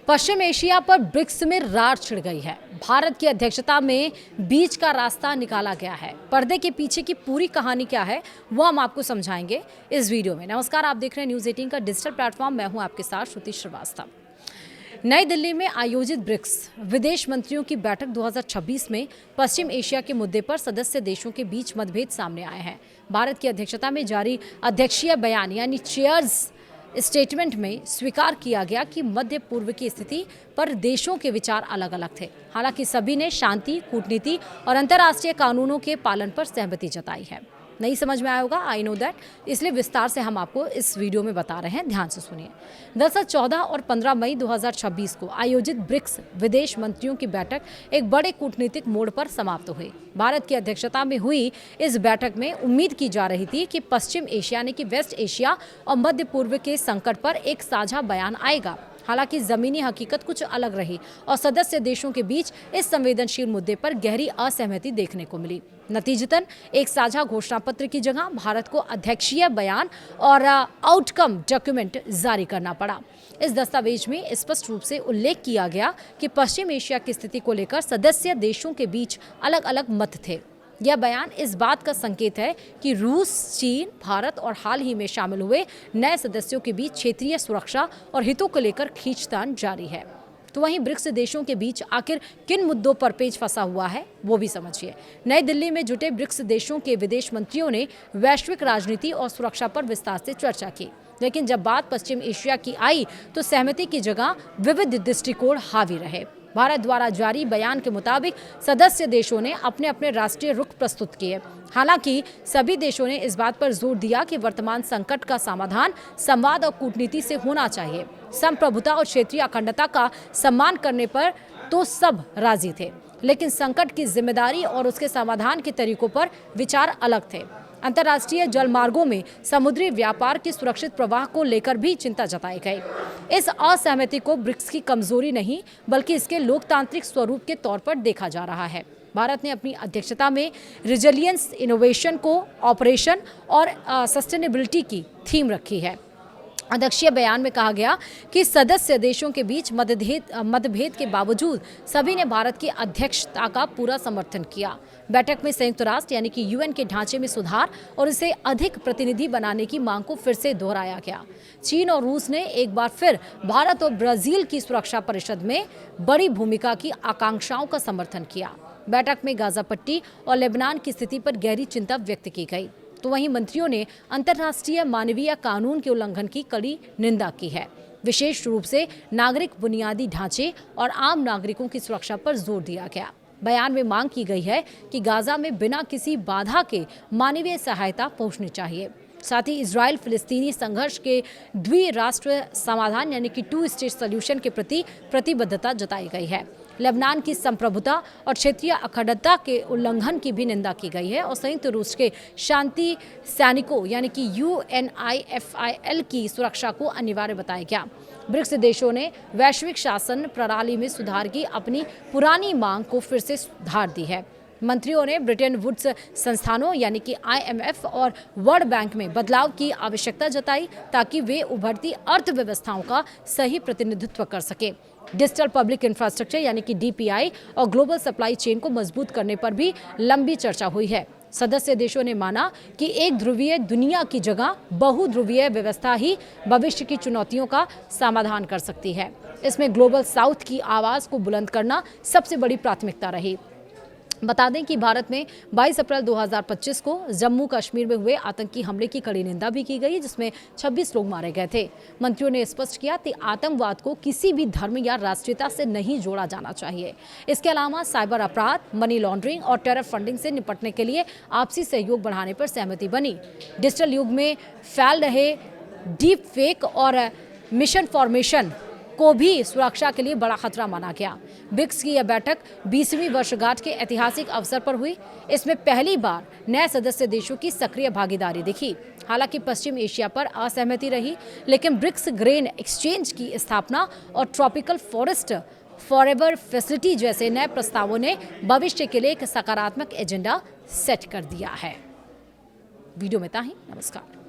पश्चिम Asia पर BRICS में रार छिड़ गई है। भारत की अध्यक्षता में बीच का रास्ता निकाला गया है। पर्दे के पीछे की पूरी कहानी क्या है वो हम आपको समझाएंगे इस वीडियो में। नमस्कार, आप देख रहे हैं न्यूज़ 18 का डिजिटल प्लेटफॉर्म। मैं हूं आपके साथ श्रुति श्रीवास्तव। नई दिल्ली में आयोजित ब्रिक्स विदेश मंत्रियों की बैठक 2026 में पश्चिम एशिया के मुद्दे पर सदस्य देशों के बीच मतभेद सामने आए हैं। भारत की अध्यक्षता में जारी अध्यक्षीय बयान यानी चेयर्स स्टेटमेंट में स्वीकार किया गया कि मध्य पूर्व की स्थिति पर देशों के विचार अलग अलग थे। हालांकि सभी ने शांति, कूटनीति और अंतर्राष्ट्रीय कानूनों के पालन पर सहमति जताई है। नहीं समझ में आया होगा, आई नो दैट, इसलिए विस्तार से हम आपको इस वीडियो में बता रहे हैं, ध्यान से सुनिए। दरअसल 14 और 15 मई 2026 को आयोजित ब्रिक्स विदेश मंत्रियों की बैठक एक बड़े कूटनीतिक मोड़ पर समाप्त हुई। भारत की अध्यक्षता में हुई इस बैठक में उम्मीद की जा रही थी कि पश्चिम एशिया यानी कि वेस्ट एशिया और मध्य पूर्व के संकट पर एक साझा बयान आएगा। हालांकि जमीनी हकीकत कुछ अलग रही और सदस्य देशों के बीच इस संवेदनशील मुद्दे पर गहरी असहमति देखने को मिली। नतीजतन एक साझा घोषणा पत्र की जगह भारत को अध्यक्षीय बयान और आउटकम डॉक्यूमेंट जारी करना पड़ा। इस दस्तावेज में स्पष्ट रूप से उल्लेख किया गया कि पश्चिम एशिया की स्थिति को लेकर सदस्य देशों के बीच अलग अलग मत थे। यह बयान इस बात का संकेत है कि रूस, चीन, भारत और हाल ही में शामिल हुए नए सदस्यों के बीच क्षेत्रीय सुरक्षा और हितों को लेकर खींचतान जारी है। तो वहीं ब्रिक्स देशों के बीच आखिर किन मुद्दों पर पेच फंसा हुआ है वो भी समझिए। नई दिल्ली में जुटे ब्रिक्स देशों के विदेश मंत्रियों ने वैश्विक राजनीति और सुरक्षा पर विस्तार से चर्चा की, लेकिन जब बात पश्चिम एशिया की आई तो सहमति की जगह विविध दृष्टिकोण हावी रहे। भारत द्वारा जारी बयान के मुताबिक सदस्य देशों ने अपने अपने राष्ट्रीय रुख प्रस्तुत किए। हालांकि सभी देशों ने इस बात पर जोर दिया कि वर्तमान संकट का समाधान संवाद और कूटनीति से होना चाहिए। संप्रभुता और क्षेत्रीय अखंडता का सम्मान करने पर तो सब राजी थे, लेकिन संकट की जिम्मेदारी और उसके समाधान के तरीकों पर विचार अलग थे। अंतर्राष्ट्रीय जलमार्गों में समुद्री व्यापार के सुरक्षित प्रवाह को लेकर भी चिंता जताई गई। इस असहमति को ब्रिक्स की कमजोरी नहीं बल्कि इसके लोकतांत्रिक स्वरूप के तौर पर देखा जा रहा है। भारत ने अपनी अध्यक्षता में रिजिलियंस, इनोवेशन को ऑपरेशन और सस्टेनेबिलिटी की थीम रखी है। अध्यक्षीय बयान में कहा गया कि सदस्य देशों के बीच मतभेद के बावजूद सभी ने भारत की अध्यक्षता का पूरा समर्थन किया। बैठक में संयुक्त राष्ट्र यानी कि यूएन के ढांचे में सुधार और इसे अधिक प्रतिनिधि बनाने की मांग को फिर से दोहराया गया। चीन और रूस ने एक बार फिर भारत और ब्राजील की सुरक्षा परिषद में बड़ी भूमिका की आकांक्षाओं का समर्थन किया। बैठक में गाजा पट्टी और लेबनान की स्थिति पर गहरी चिंता व्यक्त की गई। तो वहीं मंत्रियों ने अंतर्राष्ट्रीय मानवीय कानून के उल्लंघन की कड़ी निंदा की है। विशेष रूप से नागरिक बुनियादी ढांचे और आम नागरिकों की सुरक्षा पर जोर दिया गया। बयान में मांग की गई है कि गाजा में बिना किसी बाधा के मानवीय सहायता पहुंचनी चाहिए। साथ ही इजराइल फिलिस्तीनी संघर्ष के द्विराष्ट्र समाधान यानी कि 2 स्टेट सॉल्यूशन के प्रति प्रतिबद्धता जताई गई है। लेबनान की संप्रभुता और क्षेत्रीय अखंडता के उल्लंघन की भी निंदा की गई है और संयुक्त रूस के शांति सैनिकों यानी कि UNIFIL की सुरक्षा को अनिवार्य बताया गया। ब्रिक्स देशों ने वैश्विक शासन प्रणाली में सुधार की अपनी पुरानी मांग को फिर से सुधार दी है। मंत्रियों ने ब्रिटेन वुड्स संस्थानों यानी कि IMF और वर्ल्ड बैंक में बदलाव की आवश्यकता जताई ताकि वे उभरती अर्थव्यवस्थाओं का सही प्रतिनिधित्व कर सके। डिजिटल पब्लिक इंफ्रास्ट्रक्चर यानी कि DPI और ग्लोबल सप्लाई चेन को मजबूत करने पर भी लंबी चर्चा हुई है। सदस्य देशों ने माना कि एक ध्रुवीय दुनिया की जगह बहुध्रुवीय व्यवस्था ही भविष्य की चुनौतियों का समाधान कर सकती है। इसमें ग्लोबल साउथ की आवाज़ को बुलंद करना सबसे बड़ी प्राथमिकता रही। बता दें कि भारत में 22 अप्रैल 2025 को जम्मू कश्मीर में हुए आतंकी हमले की कड़ी निंदा भी की गई, जिसमें 26 लोग मारे गए थे। मंत्रियों ने स्पष्ट किया कि आतंकवाद को किसी भी धर्म या राष्ट्रीयता से नहीं जोड़ा जाना चाहिए। इसके अलावा साइबर अपराध, मनी लॉन्ड्रिंग और टेरर फंडिंग से निपटने के लिए आपसी सहयोग बढ़ाने पर सहमति बनी। डिजिटल युग में फैल रहे डीप फेक और मिसइन्फॉर्मेशन को भी सुरक्षा के लिए बड़ा खतरा माना गया। ब्रिक्स की यह बैठक 20वीं वर्षगांठ के ऐतिहासिक अवसर पर हुई। इसमें पहली बार नए सदस्य देशों की सक्रिय भागीदारी दिखी। हालांकि पश्चिम एशिया पर असहमति रही, लेकिन ब्रिक्स ग्रेन एक्सचेंज की स्थापना और ट्रॉपिकल फॉरेस्ट फॉरएवर फैसिलिटी जैसे नए प्रस्तावों ने भविष्य के लिए एक सकारात्मक एजेंडा सेट कर दिया है। वीडियो में इतना ही। नमस्कार।